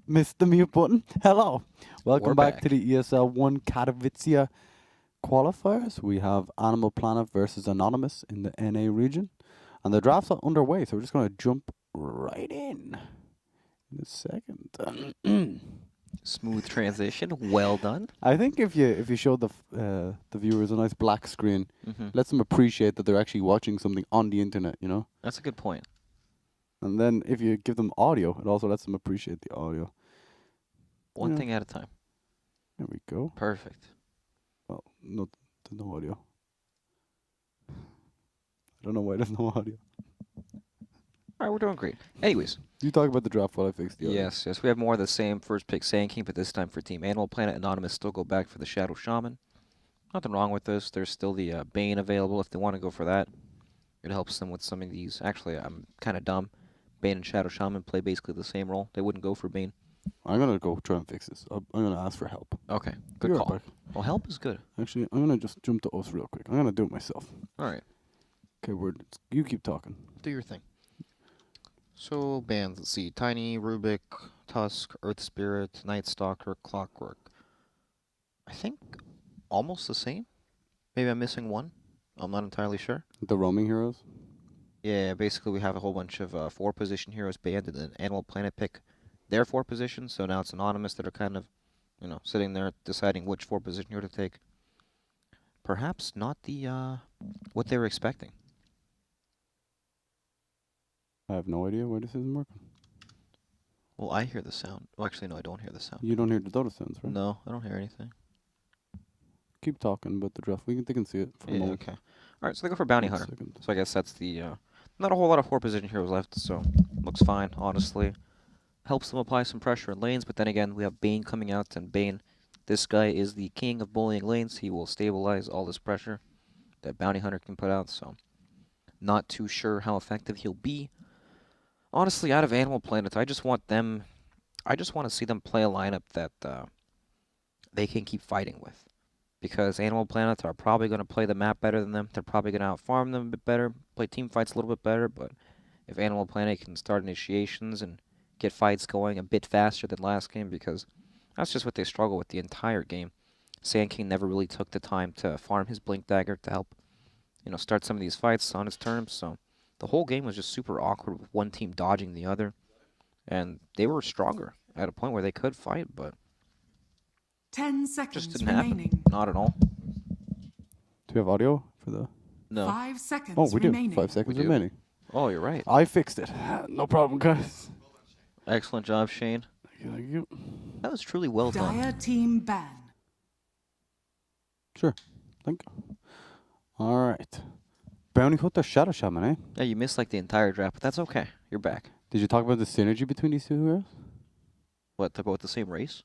Missed the mute button. Hello. Welcome We're back to back. the ESL 1 Katowice qualifiers. We have Animal Planet versus Anonymous in the NA region. And the drafts are underway, so we're just going to jump right in a second. Smooth transition. Well done. I think if you show the viewers a nice black screen, lets them appreciate that they're actually watching something on the internet, you know? That's a good point. And then if you give them audio, it also lets them appreciate the audio. One Yeah. thing at a time. There we go. Perfect. Well, no, there's no audio. I don't know why there's no audio. All right, we're doing great. Anyways. You talk about the draft while I fix the audio. Yes. We have more of the same first pick Sand King, but this time for Team Animal Planet. Anonymous still go back for the Shadow Shaman. Nothing wrong with this. There's still the Bane available if they want to go for that. It helps them with some of these. Actually, I'm kind of dumb. Bane and Shadow Shaman play basically the same role. They wouldn't go for Bane. I'm going to go try and fix this. I'm going to ask for help. Okay, Be good right call. back. Well, help is good. Actually, I'm going to just jump to us real quick. I'm going to do it myself. All right. Okay, you keep talking. Do your thing. So, bands, let's see. Tiny, Rubik, Tusk, Earth Spirit, Night Stalker, Clockwork. I think almost the same. Maybe I'm missing one. I'm not entirely sure. The roaming heroes? Yeah, basically we have a whole bunch of 4-position heroes banned, and then Animal Planet pick their 4 positions. So now it's Anonymous that are kind of, sitting there deciding which 4-position hero to take. Perhaps not the what they were expecting. I have no idea why this isn't working. Well, I hear the sound. Well, actually, no, I don't hear the sound. You don't hear the Dota sounds, right? No, I don't hear anything. Keep talking about the draft. They can see it for a moment. Okay. All right, so they go for Bounty Hunter. Second. So I guess that's the not a whole lot of 4-position heroes left, so looks fine, honestly. Helps them apply some pressure in lanes, but then again, we have Bane coming out, and Bane, this guy is the king of bullying lanes. He will stabilize all this pressure that Bounty Hunter can put out, so not too sure how effective he'll be. Honestly, out of Animal Planet, I just want to see them play a lineup that they can keep fighting with. Because Animal Planet are probably going to play the map better than them. They're probably going to outfarm them a bit better, play team fights a little bit better, but if Animal Planet can start initiations and get fights going a bit faster than last game, because that's just what they struggle with the entire game. Sand King never really took the time to farm his Blink Dagger to help, start some of these fights on his terms, so the whole game was just super awkward with one team dodging the other, and they were stronger at a point where they could fight, but 10 seconds just didn't remaining. happen. Not at all. Do we have audio for the... No. 5 seconds Oh, we remaining. do. 5 seconds We do. remaining. Oh, you're right. I fixed it. No problem, guys. Excellent job, Shane. Thank you. That was truly well done. Dire team ban. Sure. Thank you. All right. Bounty Hunter Shadow Shaman, eh? Yeah, you missed like the entire draft, but that's okay. You're back. Did you talk about the synergy between these two heroes? What, they're both the same race?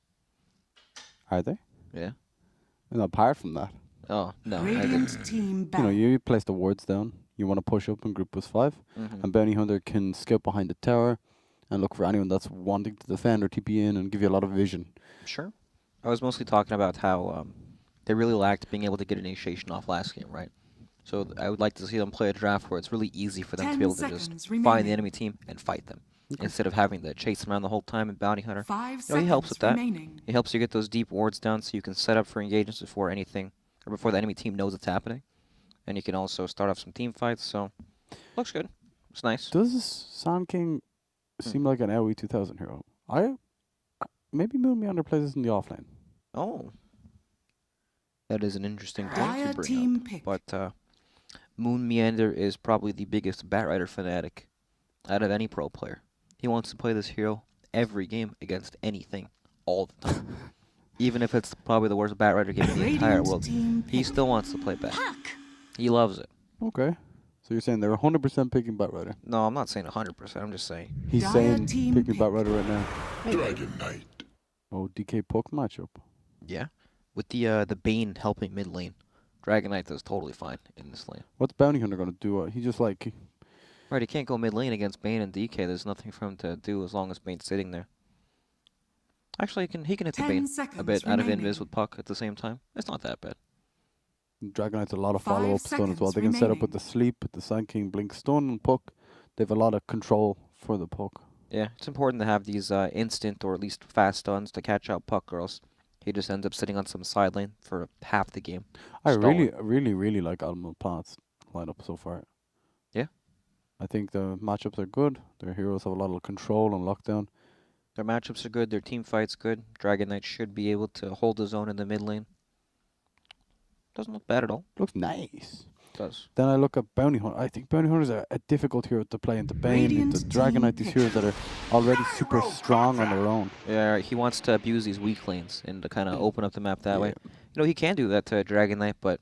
Are they? Yeah. And apart from that, Oh, no, I didn't. Radiant team ban. you place the wards down. You want to push up in group plus 5. And Bounty Hunter can scout behind the tower and look for anyone that's wanting to defend or TP in and give you a lot of vision. Sure. I was mostly talking about how they really lacked being able to get initiation off last game, right? So I would like to see them play a draft where it's really easy for them to 10 be able to just seconds find remaining. the enemy team and fight them. Instead of having to chase them around the whole time in Bounty Hunter. 5 he seconds helps with that. remaining. It helps you get those deep wards down so you can set up for engagements before anything, or before the enemy team knows it's happening. And you can also start off some team fights, so looks good. It's nice. Does this Sand King seem like an LE 2000 hero? Maybe Moon Meander plays this in the offlane. Oh. That is an interesting point Dire to bring team up. pick. But Moon Meander is probably the biggest Batrider fanatic out of any pro player. He wants to play this hero every game against anything, all the time. Even if it's probably the worst Batrider game in the entire Radiant world, team he pick. still wants to play Bat. He loves it. Okay. So you're saying they're 100% picking Batrider. No, I'm not saying 100%. I'm just saying. He's Dire saying team picking pick. Batrider right now. Dragon Knight. Oh, DK Puck matchup. Yeah. With the Bane helping mid lane, Dragon Knight is totally fine in this lane. What's Bounty Hunter going to do? He just like... Right, he can't go mid lane against Bane and DK. There's nothing for him to do as long as Bane's sitting there. Actually, he can hit the 10 Bane a seconds bit out of remaining. invis with Puck at the same time. It's not that bad. Dragon Knight's a lot of 5 follow-up stun as well. seconds They can set up with remaining. the sleep, with the Sand King, Blink Stun, and Puck. They have a lot of control for the Puck. Yeah, it's important to have these instant or at least fast stuns to catch out Puck, or else he just ends up sitting on some side lane for half the game. I Stalling. really like Animal Planet's lineup so far. Yeah. I think the matchups are good. Their heroes have a lot of control and lockdown. Their matchups are good. Their team fight's good. Dragon Knight should be able to hold his own in the mid lane. Doesn't look bad at all. Looks nice. Does. Then I look at Bounty Hunter. I think Bounty Hunters are a difficult hero to play into Bane, into Radiant Dragon Knight, team these heroes that are already super strong on their own. Yeah, he wants to abuse these weak lanes and to kind of open up the map that Yeah. way. You know, he can do that to Dragon Knight, but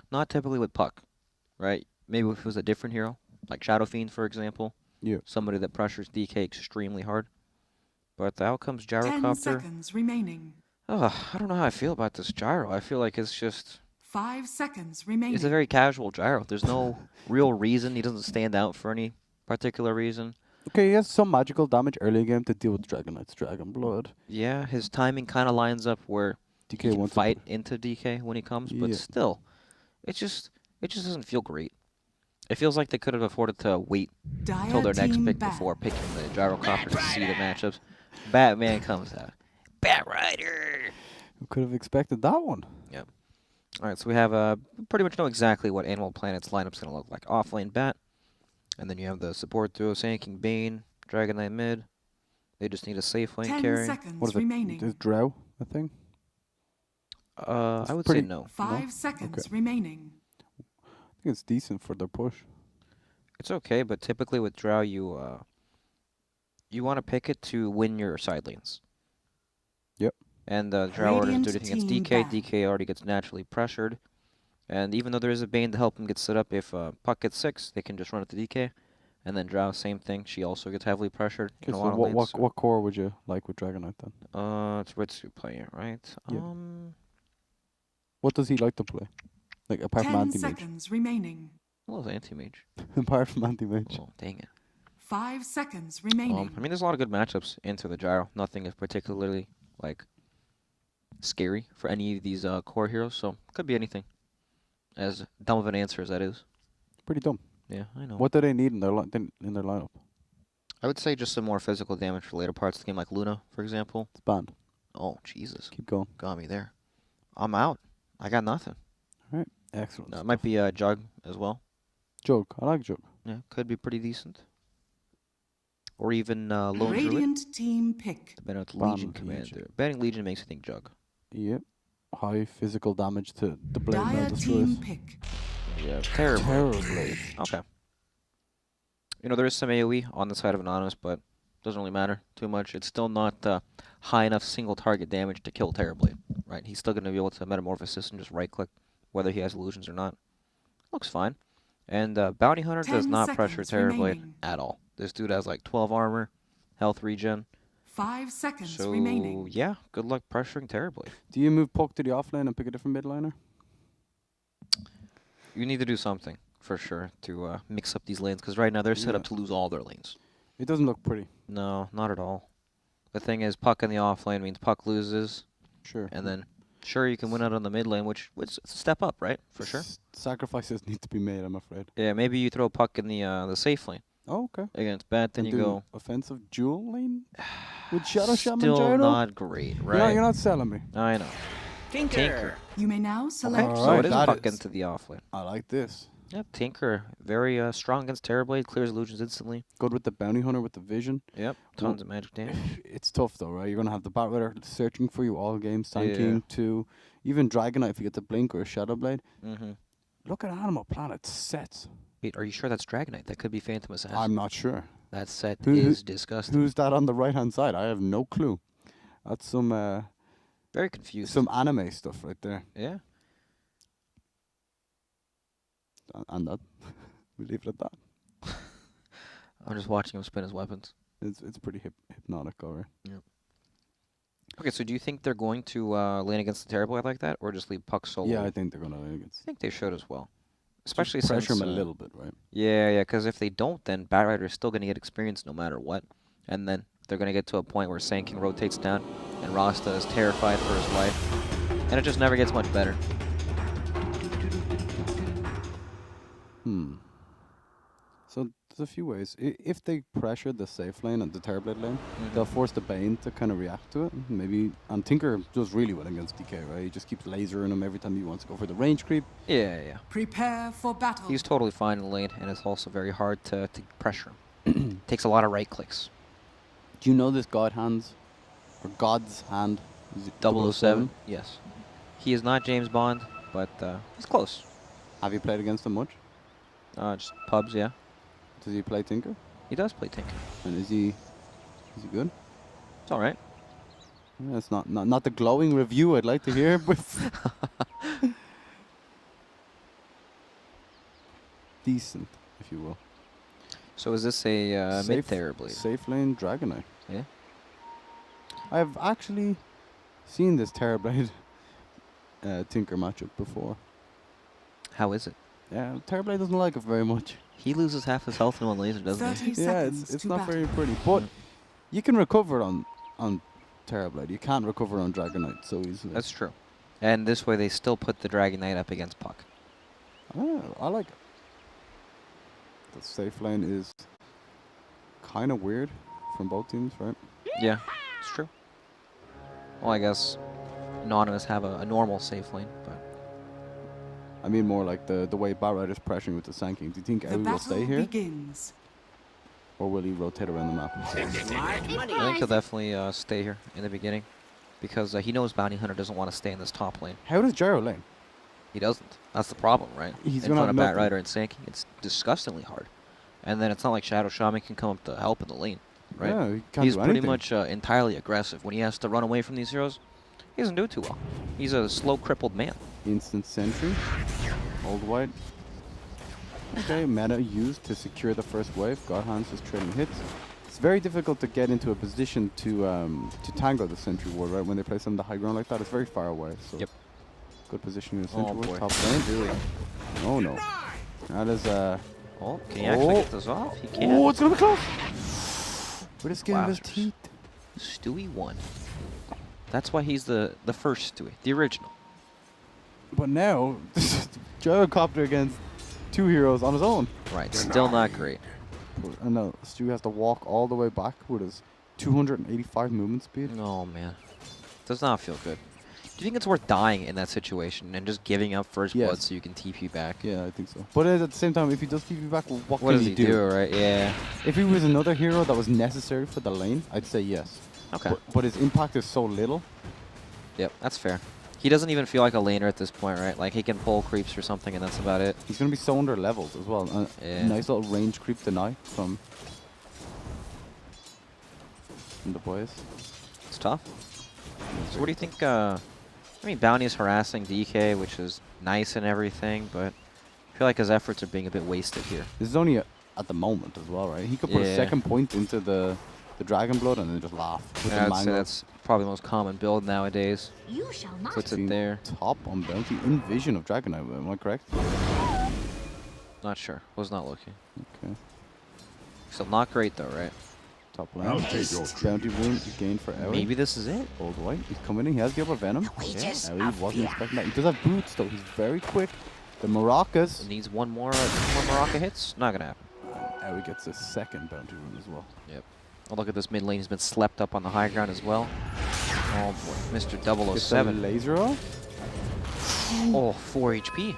not typically with Puck, right? Maybe if it was a different hero, like Shadow Fiend, for example. Yeah. Somebody that pressures DK extremely hard. But the outcome's 10 Gyrocopter. seconds remaining. Oh, I don't know how I feel about this gyro. I feel like it's just... 5 seconds remaining. It's a very casual gyro. There's no real reason. He doesn't stand out for any particular reason. Okay, he has some magical damage early in game to deal with Dragon Knight's Dragon Blood. Yeah, his timing kind of lines up where he DK can wants fight into DK when he comes, but Yeah. still, it just doesn't feel great. It feels like they could have afforded to wait Dire till their next team pick back. before picking the Gyrocopter to see the matchups. Batman comes out. Bat Rider! Who could have expected that one? All right, so we have pretty much know exactly what Animal Planet's lineup's going to look like. Offlane Bat, and then you have the support duo, Sand King Bane, Dragon Knight mid. They just need a safe lane 10 carry. seconds What is it? remaining. Is Drow a thing? I would pretty- say no. 5 seconds remaining. I think it's decent for their push. It's okay, but typically with Drow, you want to pick it to win your side lanes. Yep. And Drow already doesn't do Radiant anything against team DK. back. DK already gets naturally pressured. And even though there is a Bane to help him get set up, if Puck gets 6, they can just run it to DK. And then Drow, same thing. She also gets heavily pressured in Okay, a so lot of what, lanes. what, so- what core would you like with Dragon Knight then? It's Ritsu playing, right? Yeah. What does he like to play? Like apart from 10 anti-mage. seconds remaining. I love anti-mage. Apart from anti-mage. Oh, dang it. 5 seconds remaining. I mean, there's a lot of good matchups into the Gyro. Nothing is particularly, like, scary for any of these core heroes, so could be anything. As dumb of an answer as that is. Pretty dumb. Yeah, I know. What do they need in their lineup? I would say just some more physical damage for later parts of the game, like Luna, for example. It's banned. Oh, Jesus. Keep going. Got me there. I'm out. I got nothing. Excellent. It might be Jug as well. Jug. I like Jug. Yeah, could be pretty decent. Or even Lone Druid. Radiant team pick. Depending on the Ban Legion Legion. Commander. Banning Legion makes me think Jug. Yep. High physical damage to the blade mail Dire destroyers. team pick. Yeah, terrible. Terribly. Okay. You know, there is some AoE on the side of Anonymous, but doesn't really matter too much. It's still not high enough single target damage to kill Terrorblade, right? He's still going to be able to metamorphosis and just right-click, whether he has illusions or not. Looks fine. And Bounty Hunter does 10 not pressure seconds Terrorblade remaining. at all. This dude has like 12 armor, health regen. 5 seconds So, remaining. yeah, good luck pressuring Terrorblade. Do you move Puck to the offlane and pick a different midliner? You need to do something, for sure, to mix up these lanes, because right now they're set up Yeah. to lose all their lanes. It doesn't look pretty. No, not at all. The thing is, Puck in the offlane means Puck loses, Sure. and then, sure, you can win out on the mid lane, which is a step up, right? For sure. Sacrifices need to be made, I'm afraid. Yeah, maybe you throw Puck in the safe lane Oh, okay. against Bat, then And you do go. offensive dual lane with Shadow Shaman Still Gyro? not great, You're right? not selling me. I know. Tinker. You may now select. All So right, it is that Puck is- into the offlane. I like this. Yep, Tinker, very strong against Terrorblade, clears illusions instantly. Good with the Bounty Hunter with the vision. Yep, tons of magic damage. It's tough though, right? You're gonna have the Bat Rider searching for you all games, Yeah. tanking too. Even Dragon Knight if you get the Blink or a Shadow Blade. Mm-hmm. Look at Animal Planet sets. Wait, are you sure that's Dragonite? That could be Phantom Assassin. I'm not sure. That set Who- is disgusting. Who's that on the right hand side? I have no clue. That's some Very confused. some anime stuff right there. Yeah. And that we leave it at that. I'm just watching him spin his weapons. It's pretty hypnotic, alright. Okay, so do you think they're going to lane against the Terrorblade like that, or just leave Puck solo? Yeah, I think they're gonna win against. I think they should as well. Just Especially pressure since, them a little bit, right? Yeah, because if they don't, then Bat Rider is still going to get experience no matter what. And then they're going to get to a point where Sand King rotates down, and Rasta is terrified for his life. And it just never gets much better. So there's a few ways. If they pressure the safe lane and the Terrorblade lane, they'll force the Bane to kind of react to it. Maybe, and Tinker does really well against DK, right? He just keeps lasering him every time he wants to go for the range creep. Yeah. Prepare for battle. He's totally fine in the lane, and it's also very hard to pressure him. Takes a lot of right clicks. Do you know this God Hands, or God's Hand? Is it 007? Yes. He is not James Bond, but he's close. Have you played against him much? Just pubs, yeah. Does he play Tinker? He does play Tinker. And is he good? It's all right. Yeah, it's not the glowing review I'd like to hear, but decent, if you will. So is this a mid Terrorblade? Safe lane Dragonite. Yeah. I've actually seen this Terrorblade Tinker matchup before. How is it? Yeah, Terrorblade doesn't like it very much. He loses half his health in one laser, doesn't 30 he? Yeah, seconds it's to not battle. very pretty. But you can recover on Terrorblade. You can't recover on Dragonite so easily. That's true. And this way they still put the Dragon Knight up against Puck. I like it. The safe lane is kind of weird from both teams, right? Yeah, it's true. Well, I guess Anonymous have a normal safe lane, but I mean more like the way Batrider is pressuring with the Sanking. Do you think The Ewi will battle stay here? begins. Or will he rotate around the map? I think he'll definitely stay here in the beginning because he knows Bounty Hunter doesn't want to stay in this top lane. How does Gyro lane? He doesn't. That's the problem, right? He's in gonna front of have Batrider and Sanking, it's disgustingly hard. And then it's not like Shadow Shaman can come up to help in the lane, right? Yeah, he can't He's do pretty anything. much entirely aggressive. When he has to run away from these heroes, he doesn't do too well. He's a slow, crippled man. Instant Sentry. Old White. Okay, meta used to secure the first wave. God Hands is trading hits. It's very difficult to get into a position to tango the Sentry Ward, right? When they place on the high ground like that, it's very far away. So Yep. good positioning of the Oh, Sentry boy. Ward. Top lane. Oh no. That is Oh, can he actually get this off? He can. Oh, it's gonna be close. With the skin of his Wowzers. teeth. Stewie won. That's why he's the first Stewie, the original. But now, Gyrocopter against two heroes on his own. Right, still not great. And now Stu has to walk all the way back with his 285 movement speed. Oh, man. Does not feel good. Do you think it's worth dying in that situation and just giving up first blood Yes. so you can TP back? Yeah, I think so. But at the same time, if he does TP back, well, what What can does he do, right? Yeah. If he was another hero that was necessary for the lane, I'd say yes. Okay. But his impact is so little. Yep, that's fair. He doesn't even feel like a laner at this point, right? Like, he can pull creeps or something, and that's about it. He's going to be so under leveled as well. Yeah. Nice little range creep deny from the boys. It's tough. So what do you think, I mean, Bounty is harassing DK, which is nice and everything, but I feel like his efforts are being a bit wasted here. This is only at the moment as well, right? He could put a Yeah. second point into the Dragon Blood and then just laugh. With Yeah, the I'd say mango. that's probably the most common build nowadays. You shall not. Puts it Being there. Top on bounty in vision of Dragonite, am I correct? Not sure. Was not looking. Okay. Still not great though, right? Top lane. Bounty rune gained for Ewi. Maybe this is it. Old White. He's coming in. He has the upper venom. Wages Ewi of wasn't fear. expecting that. He does have boots though. He's very quick. The maracas. Needs one more Maraca hits. Not gonna happen. Ewi gets a second bounty rune as well. Yep. Oh, look at this mid lane. He's been slept up on the high ground as well. Oh boy, Mr. Gets a 007. laser off. Oh, 4 HP.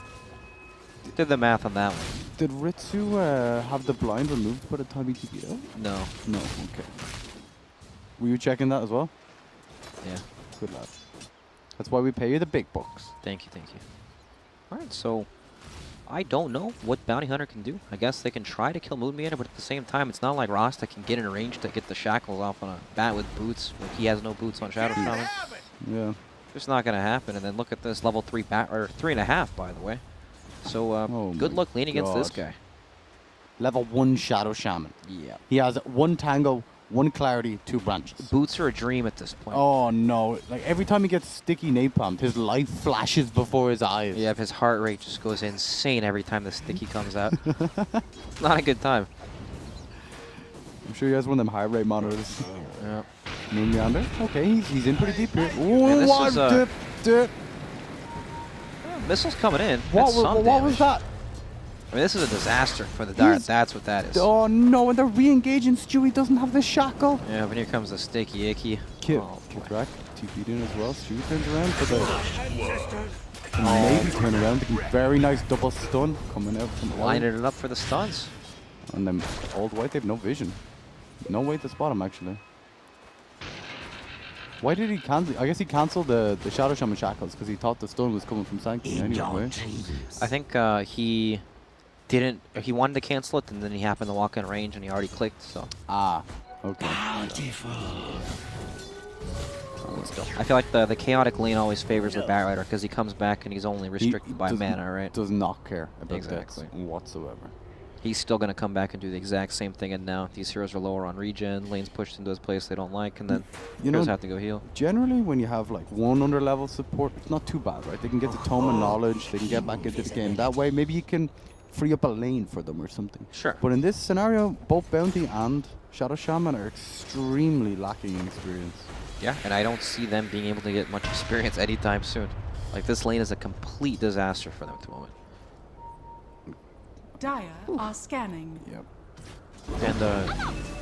Did the math on that one. Did Ritsu have the blind removed by the time he TP'd out? No. No. Okay. Were you checking that as well? Yeah. Good lad. That's why we pay you the big bucks. Thank you, thank you. Alright, so I don't know what Bounty Hunter can do. I guess they can try to kill Moon Meander, but at the same time, it's not like Rasta can get in range to get the shackles off on a bat with boots when he has no boots on Shadow Shaman. Yeah. Just not gonna happen. And then look at this level 3 bat, or 3.5 by the way. So Oh good my luck leaning against this God. guy. Level 1 Shadow Shaman. Yeah. He has 1 Tango, 1 Clarity, 2 Branches. Boots are a dream at this point. Oh no. Like every time he gets sticky napalm, his life flashes before his eyes. Yeah, his heart rate just goes insane every time the sticky comes out. Not a good time. I'm sure he has one of them heart rate monitors. Yeah. Moon Meander. Okay, he's in pretty deep here. And this What? is, Dip. Missiles coming in. What, That's some what was damage. that? I mean, this is a disaster for the Dire. He's- That's what that is. Oh no, and they're re-engaging. Stewie doesn't have the shackle. Yeah, but here comes the sticky icky. Kid, Oh, Kid boy. Rack, TP'd in as well. Stewie turns around for the... Maybe turn around. Very nice double stun coming out from the line. Lining it up for the stuns. And then Old White, they have no vision. No way to spot him, actually. Why did he cancel? I guess he cancelled the Shadow Shaman shackles because he thought the stun was coming from Sankey anyway. I think he didn't. He wanted to cancel it, and then he happened to walk in range, and he already clicked. So. Ah, okay. Still, I feel like the chaotic lane always favors the Bat Rider because he comes back and he's only restricted by does- mana, right? Does not care about Exactly. that whatsoever. He's still going to come back and do the exact same thing, and now these heroes are lower on regen, lane's pushed into his place they don't like, and then You know, heroes have to go heal. generally when you have like one under-level support, it's not too bad, right? They can get the Tome of Knowledge, they can get back into this game. That way, maybe you can free up a lane for them or something. Sure. But in this scenario, both Bounty and Shadow Shaman are extremely lacking in experience. Yeah, and I don't see them being able to get much experience anytime soon. Like, this lane is a complete disaster for them at the moment. Dire are scanning. Yep. And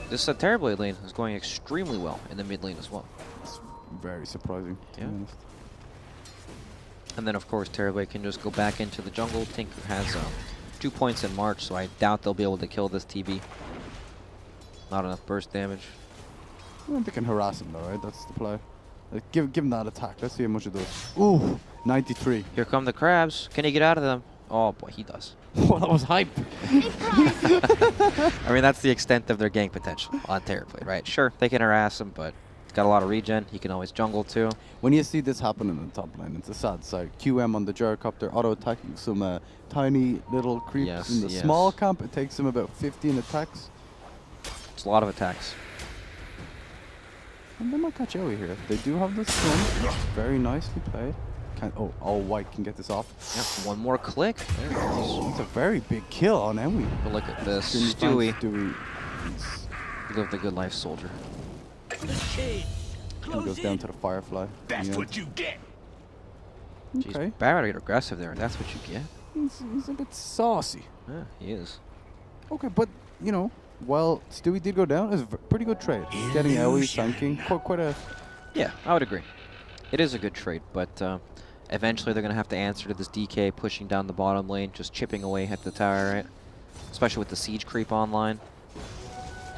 this Terrorblade lane is going extremely well in the mid lane as well. It's very surprising, to Yeah. be honest. And then, of course, Terrorblade can just go back into the jungle. Tinker has 2 points in March, so I doubt they'll be able to kill this TB. Not enough burst damage. Well, they can harass him though, right? That's the play. Like, give him that attack. Let's see how much it does. Ooh, 93. Here come the crabs. Can he get out of them? Oh, boy, he does. Well, that was hype. I mean, that's the extent of their gank potential on Terrorblade, right? Sure, they can harass him, but he's got a lot of regen. He can always jungle, too. When you see this happen in the top lane, it's a sad sight. QM on the gyrocopter auto-attacking some tiny little creeps Yes, in the yes. small camp. It takes him about 15 attacks. It's a lot of attacks. And they might catch Owie here. They do have the stun. It's very nicely played. Oh, All White can get this off. Yep, one more click. There it goes. It's a very big kill on Owie. But look at this. Stewie. Stewie. He lived a good life, soldier. He goes down to the Firefly. That's Yeah. what you get. Jeez, Okay. Barrett get aggressive there. That's what you get. He's a bit saucy. Yeah, he is. Okay, but, you know, while Stewie did go down, it's a pretty good trade. Getting Owie, tanking, quite a... Yeah, I would agree. It is a good trade, but eventually they're going to have to answer to this DK pushing down the bottom lane, just chipping away at the tower, right? Especially with the siege creep online.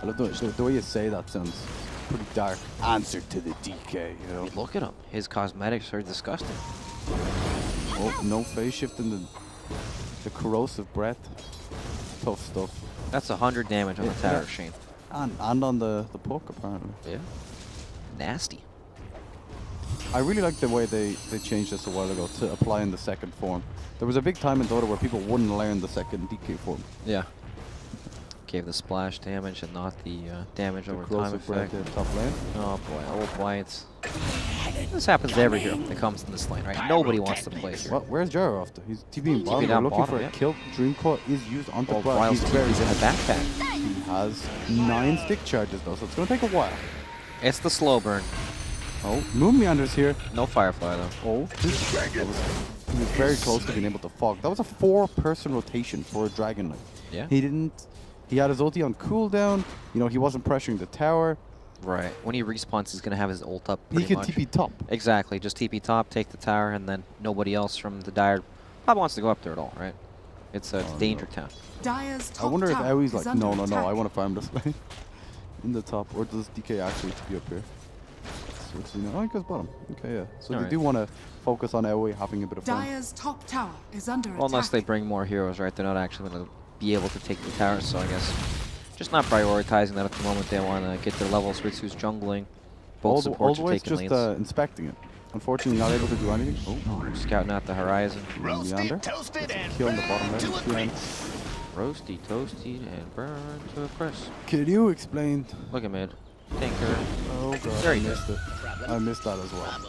I love the way you say that sounds pretty dark. Answer to the DK, you know. Look at him. His cosmetics are disgusting. Oh, no phase shift in the corrosive breath. Tough stuff. That's 100 damage on the Yeah. tower, Shane. And on the puck, apparently. Yeah. Nasty. I really like the way they changed this a while ago to applying the second form. There was a big time in Dota where people wouldn't learn the second DK form. Yeah. Gave the splash damage and not the damage over time Corrosive breath effect. at top lane. Oh boy, Old Whites. This happens to every hero that comes in this lane, right? Nobody wants to play here. Well, where's Gyro after? He's TBing bottom. down We're looking bottom, for yeah. a kill. Dreamcore is used onto Well, Brad. Wiles He's TV's in the backpack. He has 9 stick charges though, so it's going to take a while. It's the slow burn. Oh, Moon Meander's here. No Firefly though. Oh, he was very close to being able to fog. That was a 4-person rotation for a Dragon Knight. Yeah. He had his ulti on cooldown. You know, he wasn't pressuring the tower. Right. When he respawns, he's gonna have his ult up. He Pretty could much. TP top. Exactly. Just TP top, take the tower, and then nobody else from the Dire probably wants to go up there at all, right? It's a Oh, danger no. town. Dire's top I wonder if tower Owie's is like, under no, attack. I want to farm this lane in the top. Or does DK actually TP up here? So, you know, oh, he goes bottom. Okay, yeah. So they Alright. do want to focus on Owie having a bit of fun. Dire's top tower is under Well, unless they attack. bring more heroes, right? They're not actually gonna be able to take the tower, so I guess just not prioritizing that at the moment. They want to get their levels. Ritsu's jungling. Both supports are Always taking just lanes. inspecting it. Unfortunately, not able to do anything. Oh, Scouting out the horizon. Roasted, Meander. toasted, and Kill in the bottom burned lane. to a QM. crisp. Roasty, toasty, and burn to a crisp. Can you explain? Look at mid. Tinker. Oh god, Very I good. missed it. I missed that as well.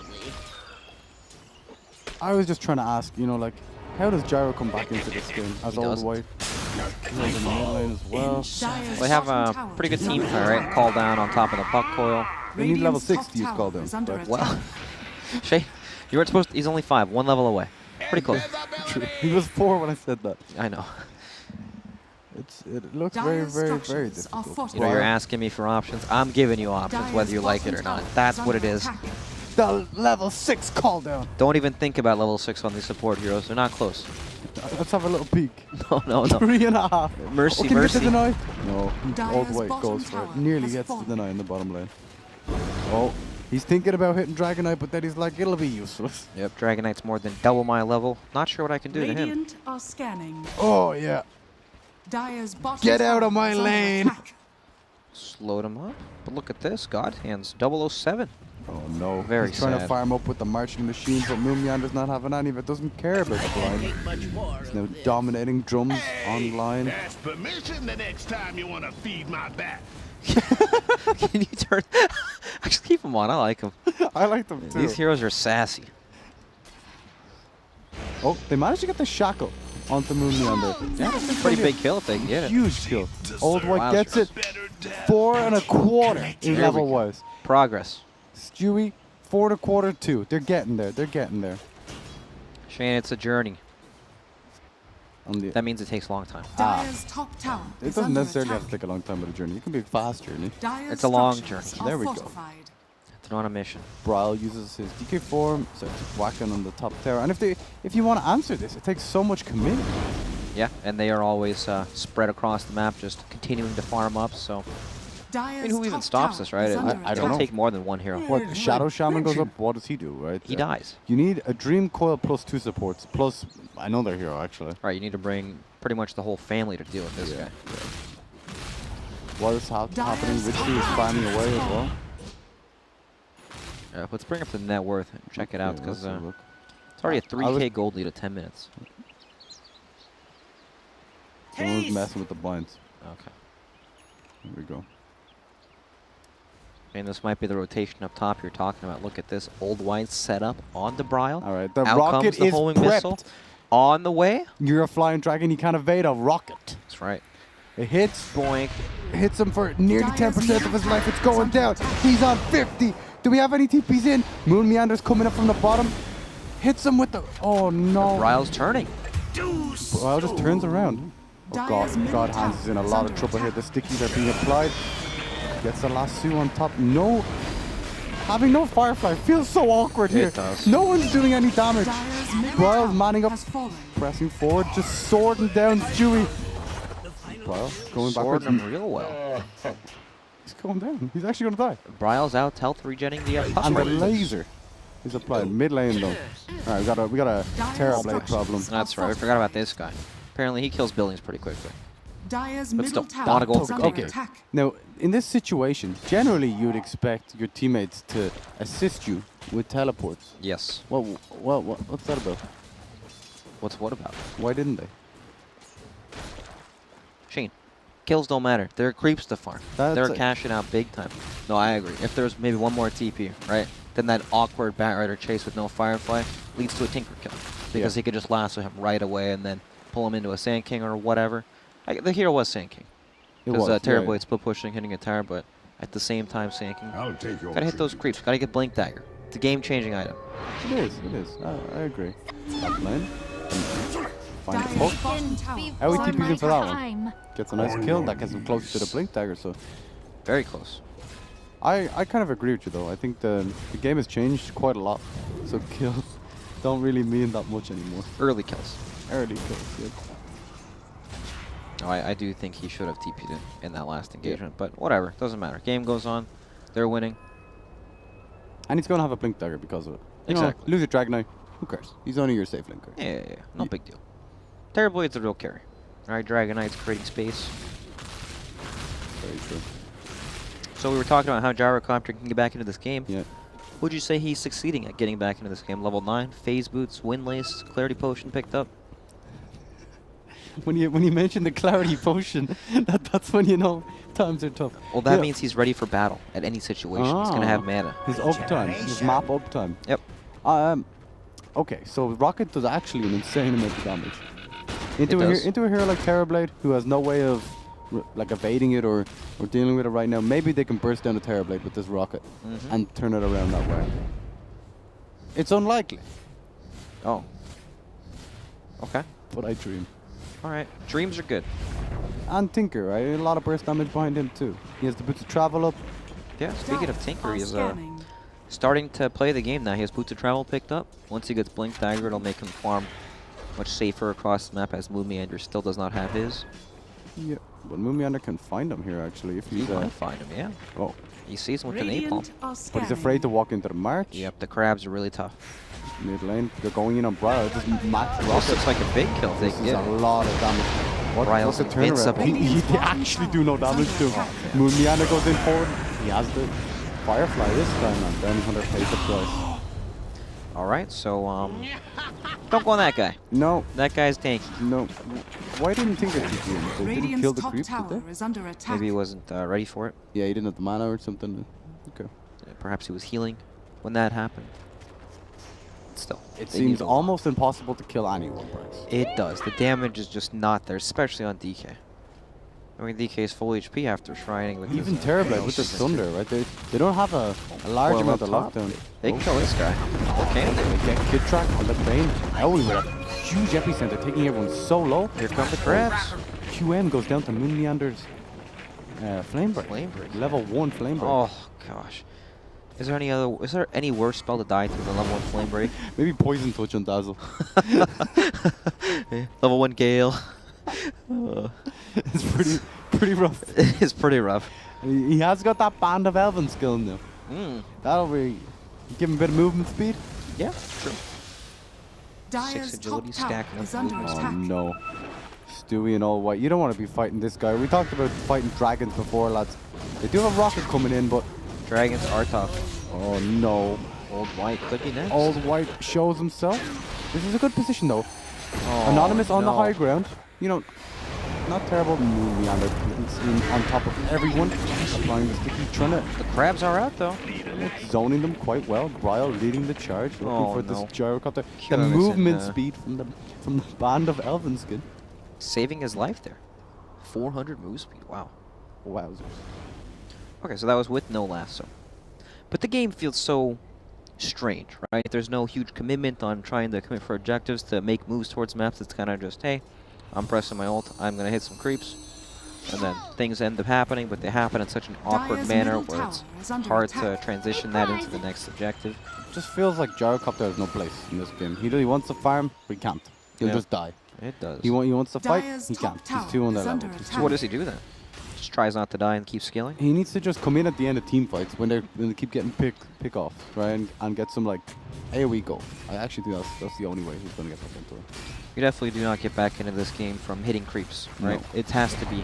I was just trying to ask, you know, like, how does Gyro come back into this game as He Old doesn't. White? Kills in the mid lane as well. Dire's They have bottom a tower pretty good is team under fight, right? attack. Call down on top of the puck coil. They need level Radiant's 6 top to use tower call down. is under but- Well, Shay, you weren't supposed to, he's only 5, 1 level away. Pretty close. He was 4 when I said that. I know. It looks very, Dire's very, very structures are difficult. You know, you're Well, asking me for options. I'm giving you options, Dire's whether you like it bottom or not. tower That's is what it under is. attack. The level 6 call down. Don't even think about level 6 on these support heroes. They're not close. Let's have a little peek. No, no, no. 3.5. Mercy, Can you get mercy. to deny? No. All the Dire's way bottom goes for it. tower Nearly has gets to fallen. deny in the bottom lane. Oh, he's thinking about hitting Dragonite, but then he's like, it'll be useless. Yep, Dragonite's more than double my level. Not sure what I can do to him. Radiant are scanning. Oh, yeah. Dire's bottom Get out tower of my is under lane. attack. Slowed him up. But look at this. God hands 007. Oh, no. Very he's trying to sad. farm up with the marching machine, but Moonmeander's not having any of it. Doesn't care about the blind. He's now dominating drums online. Ask permission the next time you want to feed my bat. Can you turn... Actually, keep him on. I like him. I like them too. These heroes are sassy. Oh, they managed to get the shackle onto Moonmeander. Yeah, that's a pretty big kill if they can get it. Huge kill. Old White Wow. gets it. 4.25 in There we level go. wise. Progress. Stewie, 4.25 2. They're getting there. They're getting there. Shane, it's a journey. On the, That means it takes a long time. Dire's top tower it is doesn't under necessarily have attack. to take a long time with a journey. It can be a fast journey. Dire's It's a long structures journey. are There we go. fortified. It's on a mission. Braille uses his DK form, starts whacking on the top tower. And if you want to answer this, it takes so much commitment. Yeah, and they are always spread across the map, just continuing to farm up. So, I mean, who even stops us, right? I don't It'll know. take more than one hero. What, the Shadow Shaman goes up, what does he do, right? He dies. You need a Dream Coil plus 2 supports, plus another hero, actually. Right, you need to bring pretty much the whole family to deal with this guy. What is happening? Witchy is farming away as well. Let's bring up the net worth and check it out, Yeah, because let's have a look. it's already a I was- 3k gold lead at 10 minutes. Someone's messing with the blinds. Okay. Here we go. And this might be the rotation up top you're talking about. Look at this. Old White setup on the Brile. All right, the Out rocket comes the is homing missile. prepped. On the way. You're a flying dragon, you can't evade a rocket. That's right. It hits, Boink. hits him for nearly Dire's 10% of his life. It's middle going tower down. is under He's on 50. Do we have any TPs in? Moon Meander's coming up from the bottom. Hits him with the... Oh, no. Brile's turning. Brile just turns around. Oh, Dire's God. middle God Hands tower is in a is lot under of trouble here. attack. The stickies are being applied. Gets the lasso on top. No... Having no Firefly feels so awkward here. It does. No one's doing any damage. Dire's middle Brile's tower manning up. has fallen. Pressing forward, just swording down Stewie. Brile going Swording backwards. him real well. He's going down. He's actually going to die. Brile's out, health regenning the puff And the rate. laser is applied mid lane though. All right, we got a Terra Blade structures. problem. That's right. I forgot about this guy. Apparently, he kills buildings pretty quickly. Dire's But middle still, tower wanna go is for under gold. attack. Now, in this situation, generally you would expect your teammates to assist you with teleports. Yes. What's that about? What's what about? Why didn't they? Shane, kills don't matter. They're creeps to farm. That's They're a- cashing out big time. No, I agree. If there's maybe one more TP, right, then that awkward Batrider chase with no Firefly leads to a Tinker kill. Because Yeah. he could just lasso him right away and then pull him into a Sand King or whatever. The hero was Sand King. It Because was, Terra yeah. Blade split pushing, hitting a tower, but at the same time, Sand King. I'll take your Gotta hit those tribute. creeps. Gotta get Blink Dagger. It's a game-changing item. It is. I agree. Top lane. Find a Dire's poke. bottom tower How we is TP's under in for that attack. one. Gets a nice kill. That gets him close to the blink dagger. So Very close. I kind of agree with you though. I think the game has changed quite a lot. So kills don't really mean that much anymore. Early kills. Early kills. Yeah. Oh, I do think he should have TP'd in that last engagement, but whatever. Doesn't matter. Game goes on. They're winning. And he's gonna have a blink dagger because of it. You know, Exactly. lose your Dragonite. Who cares? He's only your safe linker. Yeah. No Ye- big deal. Terra Blade's a real carry. Alright, Dragonite's creating space. Very true. So we were talking about how Gyrocopter can get back into this game. Yeah. Would you say he's succeeding at getting back into this game? Level 9, Phase Boots, Windlace, Clarity Potion picked up. When you mention the clarity potion, that's when you know times are tough. Well, that Yeah. means he's ready for battle at any situation. He's going to have mana. His uptime, his map uptime. Yep. Okay, so Rocket does actually an insane amount of damage. Into does. into a hero like Terrorblade, who has no way of like evading it or dealing with it right now. Maybe they can burst down the Terrorblade with this Rocket and turn it around that way. It's unlikely, Oh. Okay. but I dream. All right. Dreams are good. And Tinker, right? A lot of burst damage behind him too. He has the boots to travel up. Yeah, speaking of Dyers Tinker, are he's scanning. starting to play the game now. He has Boots of Travel picked up. Once he gets Blink Dagger, it'll make him farm much safer across the map, as Moon Meander still does not have his. Yeah, but Moomiander can find him here actually if He he's might find him, yeah. oh, He sees him with the napalm. Radiant are but scanning. he's afraid to walk into the march. Yep, the crabs are really tough. Mid lane, they're going in on Briar. Just max This rocket. looks like a big kill if they This can is get a it. lot of damage. Bryle's What's the turnaround? invincible. They actually do no damage to him. Moomiander goes in forward. He has the Firefly this time, and then Hunter pays the price. All right, so don't go on that guy. No, That guy's tanky. no. Why didn't Tinker TP him? They didn't kill Radiant's the top creep, did tower they? is under attack. Maybe he wasn't ready for it. Yeah, he didn't have the mana or something. Okay. Perhaps he was healing when that happened. Still, It they need seems a lot. almost impossible to kill anyone, Bryce. It does. The damage is just not there, especially on DK. I mean, DK is full HP after shrining. With Even his, Terrorblade with the Thunder, right? They don't have a large Well, amount of up top, lockdown. They can kill this guy. Okay. They get Kid Track on the Bane. Now we have a huge epicenter taking everyone so low. Here come the crabs. QM goes down to Moon Meander's Flame Break. Flame Break. Level 1 Flame Break. Oh gosh. Is there any worse spell to die through than level 1 Flame Break? Maybe Poison Touch on Dazzle. Level 1 Gale. It's pretty rough. It's pretty rough. He has got that Band of Elven skill now. That'll be give him a bit of movement speed. Yeah, true. Dyer's agility top tower stacking up is under movement. Oh attack. no. Stewie and all white. You don't want to be fighting this guy. We talked about fighting dragons before, lads. They do have a rocket coming in, but Dragons are tough. oh no. Old White could be next. Old white shows himself. This is a good position though. Oh, Anonymous on the no. high ground. You know, not terrible. Meander on top of everyone. Applying the sticky, trying to The crabs are out though. zoning them quite well. Bryle leading the charge, looking Oh, for no. this gyrocopter. The Killing us in, movement speed from the Band of Elven skin. Saving his life there. 400 move speed. Wow. Wowzers. Okay, so that was with no lasso. But the game feels so strange, right? There's no huge commitment on trying to commit for objectives to make moves towards maps. It's kind of just, hey, I'm pressing my ult, I'm going to hit some creeps. And then things end up happening, but they happen in such an awkward Dyer's manner middle where it's tower is under hard to attack. transition that into the next objective. Just feels like Gyrocopter has no place in this game. He really wants to farm, but he can't. He'll Yeah. just die. It does. He wants to fight, Dyer's he top can't. tower He's too on is that under level. attack. So what does he do then? Just tries not to die and keeps scaling? He needs to just come in at the end of team fights when they keep getting pick off, right, and get some like, here we go. I actually think that's the only way he's gonna get back into it. You definitely do not get back into this game from hitting creeps, right? No. It has to be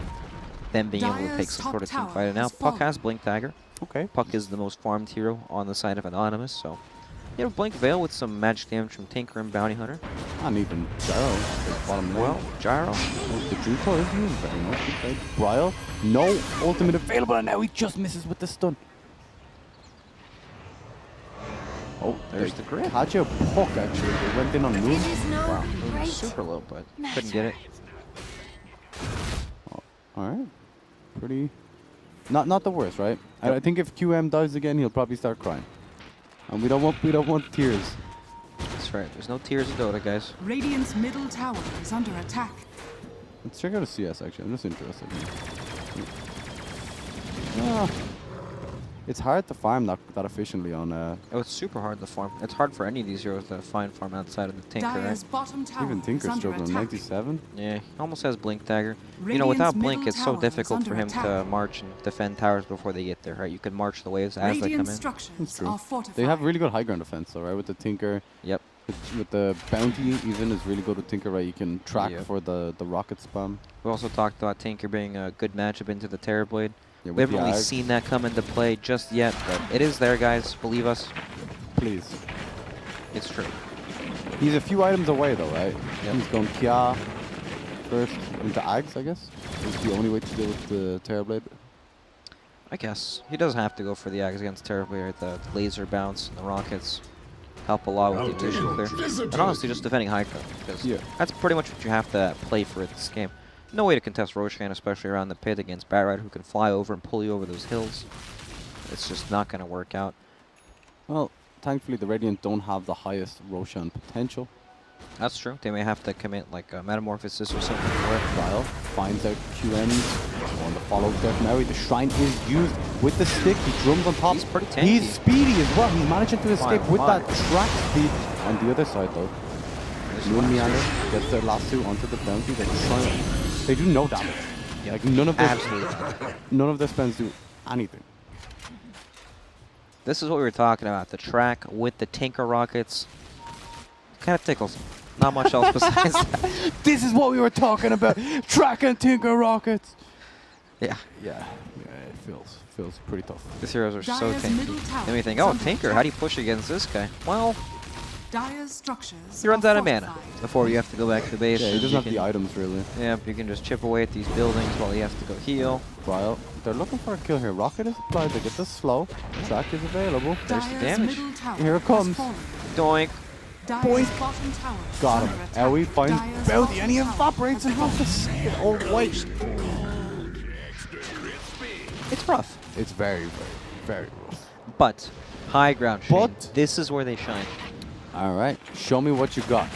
them being able to take Dyer's some top sort of team tower fight. And now has Puck fallen. has Blink Dagger. Okay. Puck is the most farmed hero on the side of Anonymous, so you know, Blink Veil with some magic damage from Tinker and Bounty Hunter. And even Gyro, his bottom Well, lane. Gyro. The Drutor is used very much. Okay. Bryle, no ultimate available, and now he just misses with the stun. Oh, There's the grip. Catch a Puck actually. They went in on Moon. Wow, Moon was super low, but couldn't get it. Alright. Pretty not the worst, right? I think if QM dies again, he'll probably start crying. And we don't want tears. That's right. There's no tears in Dota, guys. Radiant's middle tower is under attack. Let's check out a CS actually. I'm just interested. Ah, it's hard to farm that efficiently on Oh, it's super hard to farm. It's hard for any of these heroes to find farm outside of the Tinker, right? Dyer's bottom tower even is Tinker's under struggling. attack. 97. Yeah, he almost has Blink Dagger. You know, Radiant's without Blink, middle it's so tower is difficult for under him to attack. march and defend towers before they get there, right? You can march the waves as they Radiant come in. structures True. are fortified. They have really good high ground defense though, right? With the Tinker, Yep. with the bounty even is really good with Tinker, right? You can track Yep. for the rocket spam. We also talked about Tinker being a good matchup into the Terrorblade. Yeah, We with haven't the really Ag. seen that come into play just yet, but it is there, guys. Believe us. Please. It's true. He's a few items away though, right? Yep. He's going Kia first into Ags, I guess. It's the only way to deal with the Terrorblade. I guess. He does have to go for the Axe against Terrorblade, right? The laser bounce and the rockets help a lot with the vision clear. And honestly, just defending high ground, because Yeah. that's pretty much what you have to play for this game. No way to contest Roshan, especially around the pit against Batrider, who can fly over and pull you over those hills. It's just not going to work out. Well, thankfully the Radiant don't have the highest Roshan potential. That's true. They may have to commit like a Metamorphosis or something for it. Bryle. finds out QM's on the follow there from Ewi. The shrine is used with the stick. He drums on top. He's pretty tanky. He's speedy as well. He's managing to escape with fine. that track speed. On the other side though, Moon Meander gets their lasso onto the bounty. They're trying. They do no damage. Yep. Like none of their Absolutely. none of their spells do anything. This is what we were talking about. The track with the Tinker Rockets. Kind of tickles. Not much else besides that. This is what we were talking about. Track and Tinker Rockets. Yeah. Yeah, it feels pretty tough. These heroes are so Dire's middle tanky. tower Then we think, is oh, under Tinker, attack. how do you push against this guy? Well, Dire's structures he runs are out of mana fortified. before you have to go back to the base. Yeah, he and doesn't you have the can- items really. Yeah, you can just chip away at these buildings while he has to go heal. Trial. They're looking for a kill here. Rocket is applied. They get the slow. Track is available. There's the Dire's damage. middle tower Here it has comes. fallen. Doink. Dire's Boink. bottom tower Got is him. under attack. Ewi finds Dire's bounty bottom and he tower evaporates has in half a fallen. second. Oh wait. It's rough. It's very rough. But, high ground Shane. But- This is where they shine. All right. Show me what you got.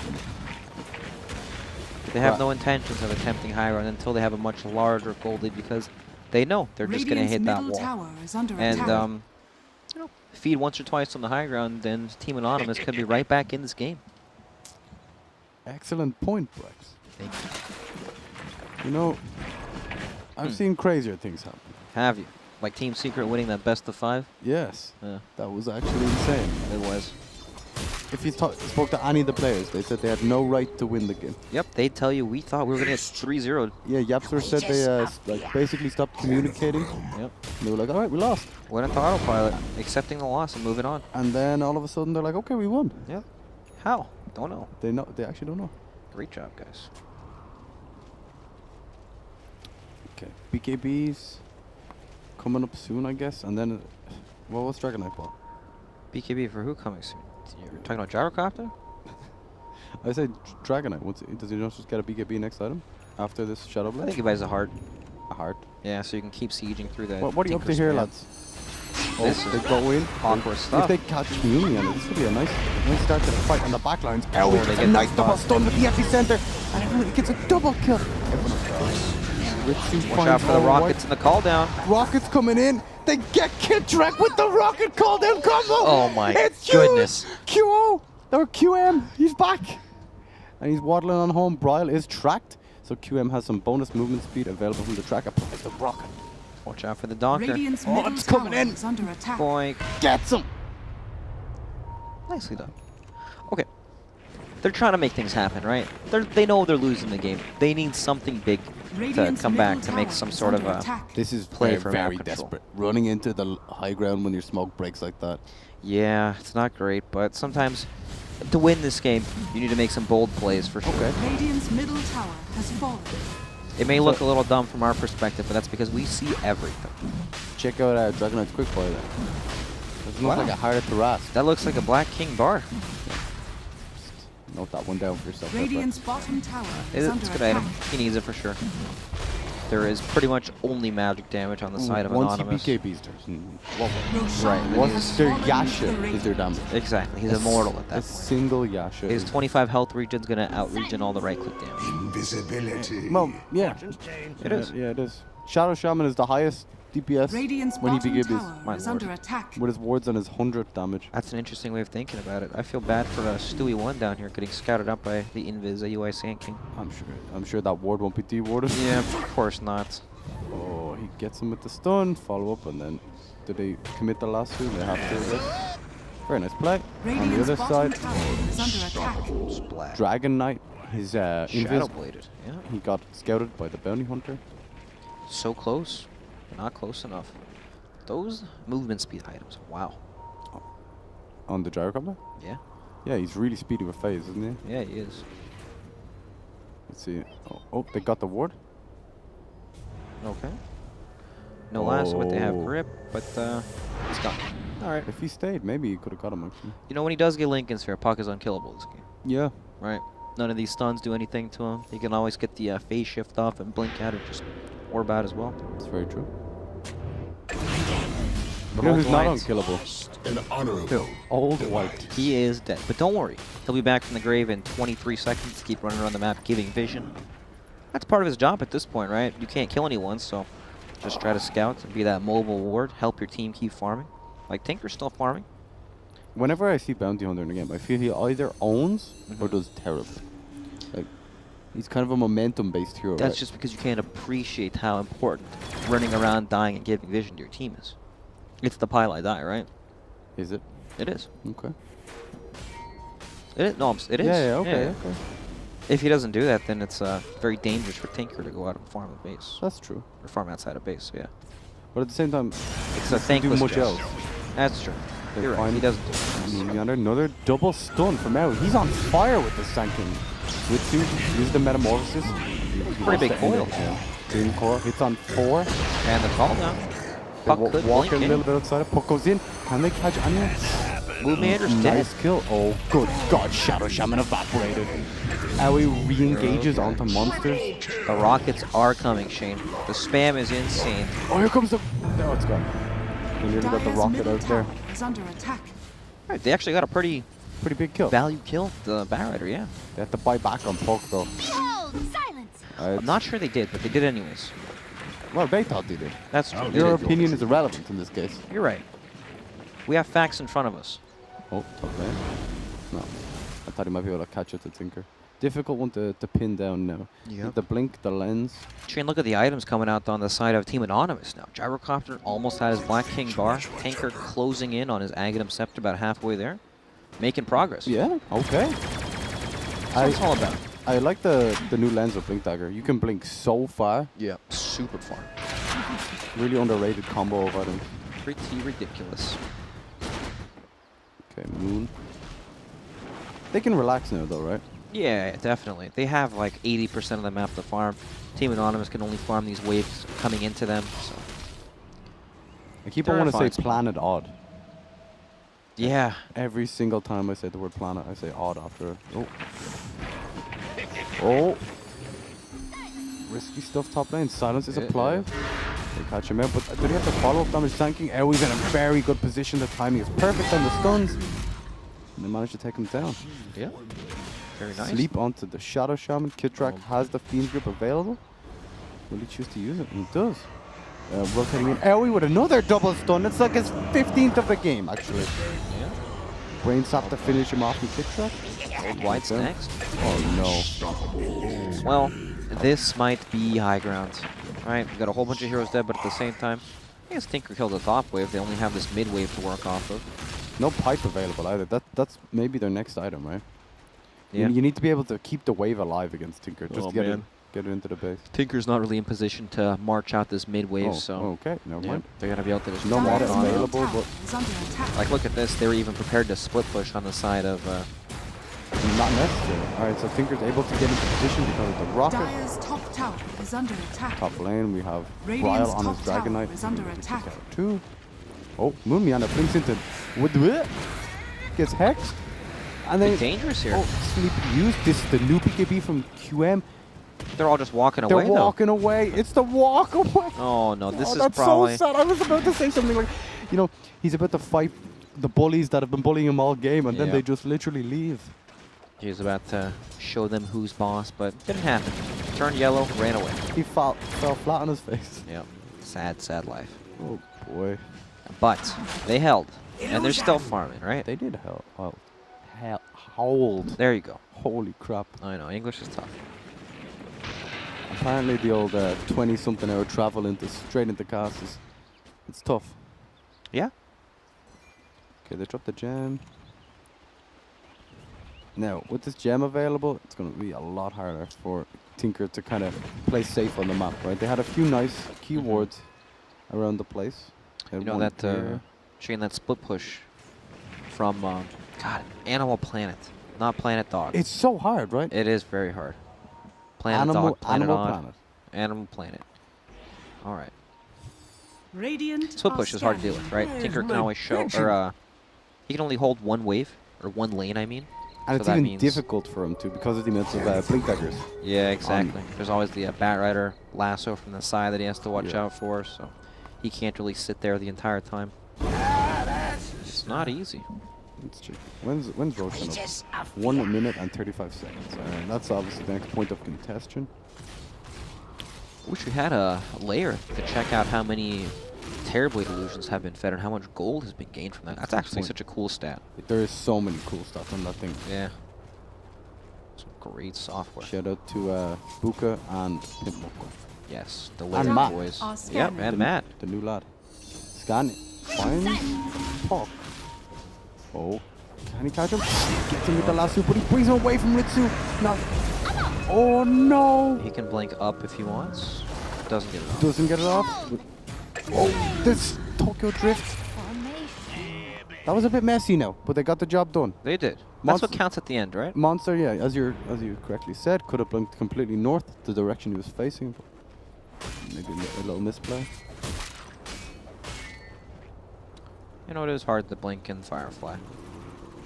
They have Right. no intentions of attempting high ground until they have a much larger gold lead because they know they're just going to Radiant's hit that middle wall. tower is under And, attack. you know, feed once or twice on the high ground, then Team Anonymous could be right back in this game. Excellent point, Brex. Thank you. You know, I've seen crazier things happen. Have you? Like Team Secret winning that best of 5? Yes. Yeah, That was actually insane. it was. If you spoke to any of the players, they said they had no right to win the game. Yep, they tell you we thought we were going to get 3-0'd. Yeah, Yapster said they like basically stopped communicating. Yep. They were like, all right, we lost. Went into autopilot, accepting the loss and moving on. And then all of a sudden they're like, okay, we won. Yep. How? Don't know. They actually don't know. Great job, guys. Okay, BKBs coming up soon, I guess. And then, what was Dragon Knight ball? BKB for who coming soon? You're talking about Gyrocopter? I said Dragon Knight. Does he just get a BKB next item after this Shadow I Blade? think he buys a heart. A heart. Yeah, so you can keep sieging through that. What are you up to Tinker here, spam. lads? This They is go in. awkward If stuff. they catch Muni on it, this would be a nice start to the fight on the backlines. Oh, Ellie they gets a get nice knocked double off. stun with the epicenter, and everyone gets a double kill. Ritsu Watch out for the rockets and the call down. Rockets coming in. They get Kid Track with the rocket call down combo. Oh my it's goodness. QO or QM. He's back. And he's waddling on home. Bryle is tracked. So QM has some bonus movement speed available from the track. Applies the rocket. Watch out for the Donker. Radiant's Oh, middle it's coming tower in. is under attack. Boink. Gets him. Nicely done. Okay. They're trying to make things happen, right? They know they're losing the game. They need something big to Radiant's come back middle to make tower some is sort of under a... attack. This is Play very, for map very control. desperate. Running into the high ground when your smoke breaks like that. Yeah, it's not great, but sometimes to win this game, you need to make some bold plays for sure. Okay. Radiant's middle tower has fallen. It may look a little dumb from our perspective, but that's because we see everything. Check out Dragon Knight's quick play there. Doesn't look Wow. like a harder to rasp. That looks like a Black King bar. Note that one down for yourself. there, Radiant's bottom tower is It's under a good attack. item. He needs it for sure. There is pretty much only magic damage on the side of Once Anonymous. he BKBs, there's Roshan Right. once has their fallen to Yasha the is their damage. Exactly. He's A immortal at A that point. single Yasha. His is- 25 health regen's going to out-regen all the right-click damage. Invisibility. Well, yeah. It is. Yeah, it is. Shadow Shaman is the highest DPS Radiant's when he bottom BKBs. tower My is lord. under attack. With his wards on his 100th damage. That's an interesting way of thinking about it. I feel bad for Stewie1 down here getting scouted up by the Invis UI Sand King. I'm sure that ward won't be dewarded. Yeah, of course not. Oh, he gets him with the stun, follow up, and then do they commit the last two? They have to. Very nice play. On the Radiant's other bottom side, tower is under attack. Splat. Dragon Knight, his Shadow invis, bladed. Yeah. he got scouted by the bounty hunter. So close, but not close enough. Those movement speed items. Wow. On the gyrocopter? Yeah. Yeah, he's really speedy with phase, isn't he? Yeah, he is. Let's see. Oh, they got the ward. Okay. No lasso, but they have Oh. grip, but he's gone. All right. If he stayed, maybe he could have got him actually. You know, when he does get Lincoln Sphere, Puck is unkillable this game. Yeah. Right. None of these stuns do anything to him. He can always get the phase shift off and blink out or just orb out as well. That's very true. But You know who's Old not White, unkillable? An honorable. Phil. Old White. he is dead. But don't worry. He'll be back from the grave in 23 seconds to keep running around the map, giving vision. That's part of his job at this point, right? You can't kill anyone, so just try to scout and be that mobile ward, help your team keep farming. Like, Tinker's still farming. Whenever I see Bounty Hunter in the game, I feel he either owns or does terrible. Like, he's kind of a momentum-based hero. That's right? just because you can't appreciate how important running around, dying, and giving vision to your team is. It's the pile I die, right? Is it? It is. Okay. It is. No, it is. Yeah, okay, okay. If he doesn't do that, then it's very dangerous for Tinker to go out and farm the base. That's true. Or farm outside of base, yeah. But at the same time, It's a do thankless much job. else. That's true. They're You're right. fine. He doesn't do it. Another double stun from Maui. He's on fire with this Sand King. Witsu uses the metamorphosis. Pretty big foil. Green core hits on 4. And the call down. Puck could Walking blink a little bit outside. Puck goes in. Can they catch anyone? Movemander's dead. Nice kill. Oh, good God. Shadow Shaman evaporated. Aoi re-engages onto monsters. The rockets are coming, Shane. The spam is insane. Oh, here comes the... No, it's gone. We nearly got the Dire's rocket middle out there. tower is under attack. Right, they actually got a pretty Pretty big kill. value kill, the Batrider, yeah. They have to buy back on Puck, though. Silence! I'm not sure they did, but they did anyways. Well, they thought they did. That's true. they Your did. opinion is irrelevant in this case. You're right. We have facts in front of us. Oh, top lane. No. I thought he might be able to catch it to Tinker. Difficult one to pin down now. Yep. The blink, the lens. Shane, look at the items coming out on the side of Team Anonymous now. Gyrocopter almost had his Black King bar. Tinker closing in on his Aghanim Scepter about halfway there. Making progress. Yeah, okay. That's what it's all about. I like the new lens of Blink Dagger. You can blink so far. Yeah. Super fun. Really underrated combo of items. Pretty ridiculous. Okay, Moon. They can relax now though, right? Yeah, definitely. They have like 80% of the map to farm. Team Anonymous can only farm these waves coming into them. So I keep on want to say Terrifying spot. planet odd. yeah, Every single time I say the word planet, I say odd after it. Oh. Oh. Risky stuff top lane. Silence is Yeah, applied. They catch him out, but do they have to follow up damage tanking? Aoi's in a very good position. The timing is perfect on the stuns. And they manage to take him down. yeah, very nice. Sleep onto the Shadow Shaman. Kitrak has the Fiend's Grip available. Will he choose to use it? And he does. Rotating in. Aoi with another double stun. It's like his 15th of the game, actually. Yeah. Brain Sap to finish him off in Kitrak. Old White's Okay. next. Oh no. Well, this might be high ground. Right, we got a whole bunch of heroes dead, but at the same time, I guess Tinker killed the top wave. They only have this mid wave to work off of. No pipe available either. That's maybe their next item, right? Yeah. You need to be able to keep the wave alive against Tinker, just Oh, to get man. it into the base. Tinker's not really in position to march out this mid wave, Oh, so okay, never yeah, mind. they're gonna be able to just No walk mana Dire's on it. middle available, tower but- is under attack. Like, look at this. They were even prepared to split push on the side of. Not necessary. Alright, so Tinker's able to get into position because of the rocket. Dire's top tower is under attack. Top lane, we have Radiant's Ryle on his top tower Dragon Knight. is under He can attack. take out two. Oh, Moonmiana blinks into with it. Gets hexed. And then dangerous here. oh, Sleep used this is the new BKB from QM. They're all just walking They're away, walking away. It's the walk away. though. Oh no, this is that's probably. so sad. I was about to say something like, you know, he's about to fight the bullies that have been bullying him all game, and then Yeah. they just literally leave. He was about to show them who's boss, but didn't happen. Turned yellow, ran away. He fell flat on his face. Yep. Sad, sad life. Oh boy. But they held, and they're still farming, right? They did hold. There you go. Holy crap. I know, English is tough. Apparently the old 20-something hour travel straight into cast it's tough. Yeah. Okay, they dropped the gem. Now, with this gem available, it's going to be a lot harder for Tinker to kind of play safe on the map, right? They had a few nice keywords around the place. They had You know one that here. Shane, that split push from God, Animal Planet, not Planet Dog. It's so hard, right? It is very hard. Planet Animal, Dog, Planet Animal Odd, Planet. Animal Planet. All right. Radiant Split are push is hard to deal scanning. with, right? Tinker can always show, or he can only hold one wave, or one lane, I mean. And So it's that even means- difficult for him too because of the amount of blink daggers. Yeah, exactly. There's always the Batrider lasso from the side that he has to watch Yeah. out for, so he can't really sit there the entire time. It's not easy. Let's check. When's Roshan up? 1 minute and 35 seconds. That's obviously the next point of contention. Wish we had a layer to check out how many Terrorblade illusions have been fed and how much gold has been gained from that. That's actually such a cool stat. There is so many cool stuff on that thing. Yeah. Some great software. Shout out to Buka and Pimpmoko. Yes, the And layer Matt. boys. Are Yep, scanning. and Matt. The new lad. Scan it. Finds Puck. Oh. Can he catch him? Gets him with the lasso, but he brings him away from Ritsu. Not. Oh no! He can blink up if he wants. Doesn't get it off. Doesn't get it off. Oh, this Tokyo Drift. That was a bit messy now, but they got the job done. They did. That's Monster- what counts at the end, right? Monster, yeah, as you correctly said, could have blinked completely north, the direction he was facing, but maybe a little misplay. You know, it is hard to blink in Firefly.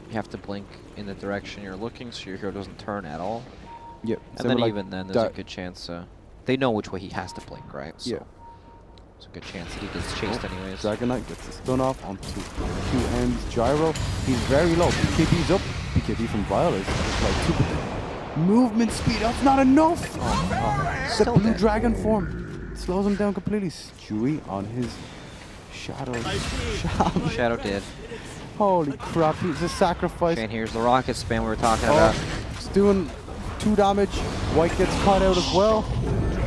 You have to blink in the direction you're looking so your hero doesn't turn at all. Yep. And then even then, there's a good chance they know which way he has to blink, right? So Yeah. there's a good chance that he gets chased anyways. Dragon Knight gets the stun off onto QM's Gyro. He's very low. BKB's up. BKB from Violet is just like super. Movement speed, that's not enough! The Still blue dead. dragon form slows him down completely. Stewie on his Shadow. Shadow dead. Holy crap, he's a sacrifice. And here's the rocket spam we were talking Oh, about. it's doing 2 damage. White gets caught out as well.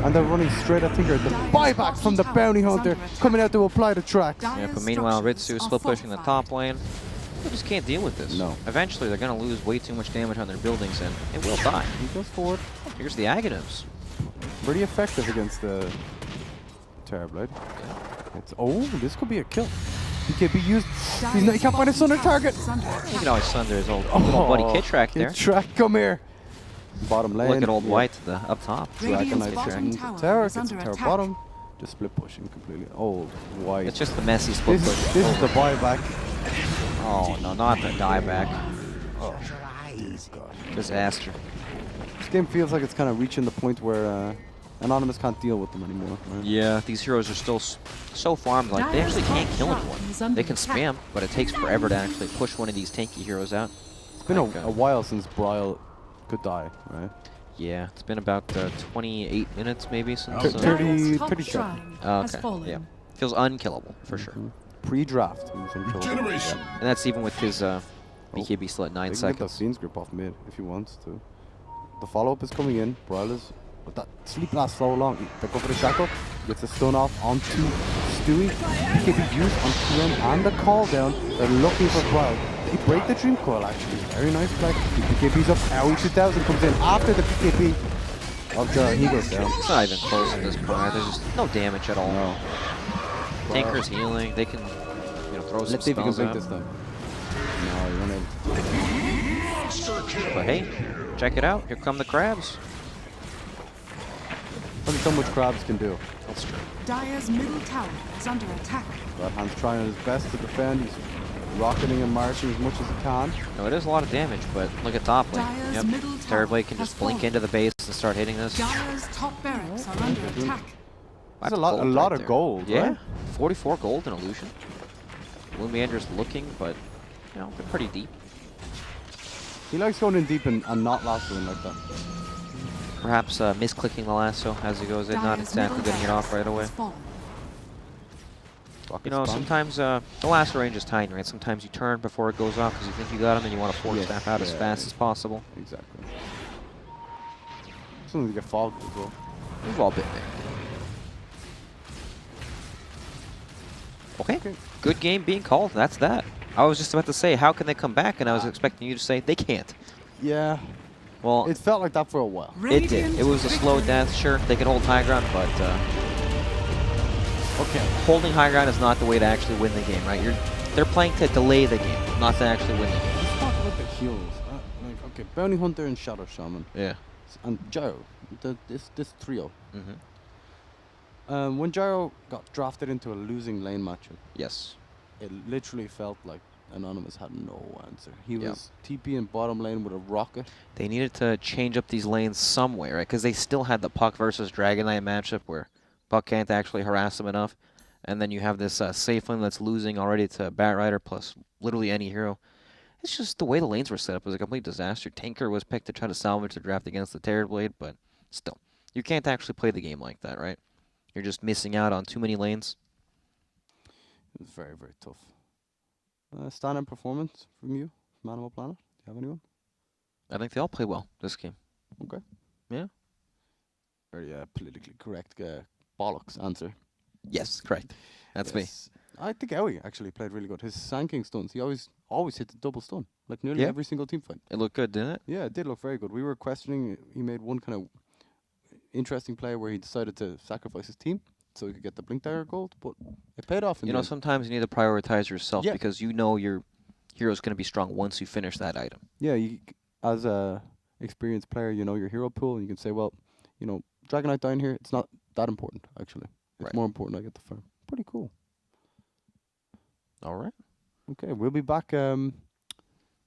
And they're running straight at Tinker. The buyback from the bounty hunter coming out to apply the tracks. Yeah, but meanwhile, Ritsu is still pushing the top lane. They just can't deal with this. No. Eventually, they're going to lose way too much damage on their buildings, and it will die. He goes forward. Here's the Aghanims. Pretty effective against the Terrorblade. It's this could be a kill. BKB used. He can't find a Sunder target. You can always sunder his old little buddy Kid Track there. Kid Track, come here. Bottom lane. Look at old yeah. White up top. Dragon Radiant's Knight bottom checking tower the tower. is Gets the under tower attack. bottom. Just split pushing completely. Old White. It's just the messy split This push. is the buyback. Oh, no, not the dieback. Oh, God. Disaster. This game feels like it's kind of reaching the point where Anonymous can't deal with them anymore. Right? Yeah, these heroes are still so farmed. Like, they actually can't kill anyone. They can spam, but it takes forever to actually push one of these tanky heroes out. It's been Like, a while since Bryle could die, right? Yeah, it's been about 28 minutes maybe since. 30 top 30 shrine Oh, has okay, fallen. yeah. Feels unkillable, for sure. Pre-draft, he was unkillable. Regeneration. And that's even with his BKB still at 9 They can get the seconds. Fiend's grip off mid if he wants to. The follow-up is coming in. Bryle is... But that sleep lasts so long. They go for the shackle. Gets a stun off onto Stewie. BKB used on QM and the call down. They're looking for Bryle. They break the Dream Coil actually. Very nice play. BKB's up. Owie 2000 comes in after the BKB of Jar. He goes down. It's not even close at this point. There's just no damage at all. No. Tanker's healing. They can, throw some Let's see if he can spells blink out. this time. No, he won't able. But hey, check it out. Here come the crabs. Only so much Crabs can do. That's true. Dire's middle tower is under attack. Godhand's trying his best to defend. He's rocketing and marching as much as he can. No, it is a lot of damage, but look at top lane. Dire's Yep. middle tower Terrorblade can has just blink fallen. into the base and start hitting this. Dire's top barracks are under attack. That's a lot of gold, Yeah, right? 44 gold in Illusion. Lumiander's looking, but, they're pretty deep. He likes going in deep and not lassoing like that. Perhaps misclicking the lasso as he goes in, not Dire's exactly middle getting it off right barracks away. has fallen. Rocket You know, spam. sometimes the lasso range is tiny, right? Sometimes you turn before it goes off because you think you got him and you want to force Yes, snap out as yeah. fast as possible. Exactly. Something to get fogged as well. We've all been there. Okay. Good game being called. That's that. I was just about to say, how can they come back? And I was expecting you to say, they can't. Yeah, Well, it felt like that for a while. it did. It was a slow victory. death. Sure, they can hold high ground, but Okay. holding high ground is not the way to actually win the game, right? They're playing to delay the game, not to actually win the game. Let's talk about the heroes. Okay, Bounty Hunter and Shadow Shaman. Yeah. And Gyro. This trio. Mm-hmm. When Gyro got drafted into a losing lane matchup, Yes. it literally felt like Anonymous had no answer. He Yep. was TP in bottom lane with a rocket. They needed to change up these lanes some way, right? Because they still had the Puck versus Dragon Knight matchup where Puck can't actually harass them enough. And then you have this safe lane that's losing already to Bat Rider plus literally any hero. It's just the way the lanes were set up was a complete disaster. Tanker was picked to try to salvage the draft against the Terrorblade, but still. You can't actually play the game like that, right? You're just missing out on too many lanes. It was very, very tough. Standout performance from you, from Animal Planet? Do you have anyone? I think they all play well this game. Okay. Yeah. Very politically correct bollocks answer. Yes, correct. That's me. Yes. I think Owie actually played really good. His Sanking stuns, he always hit the double stun. Like nearly Yeah. every single team fight. It looked good, didn't it? Yeah, it did look very good. We were questioning, he made one kind of interesting play where he decided to sacrifice his team so he could get the Blink Dagger gold, but it paid off in You the know, end. sometimes you need to prioritize yourself Yeah. because you know your hero's going to be strong once you finish that item. Yeah, as a experienced player, you know your hero pool, and you can say, well, you know, Dragonite down here, it's not that important, actually. It's Right. more important I get the farm. Pretty cool. All right. Okay, we'll be back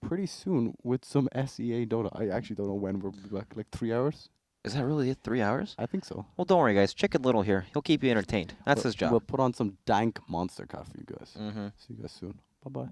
pretty soon with some SEA Dota. I actually don't know when we'll be back, like 3 hours? Is that really it? 3 hours? I think so. Well, don't worry, guys. Chicken Little here. He'll keep you entertained. That's his job. We'll put on some dank monster cat for you guys. Mm-hmm. See you guys soon. Bye-bye.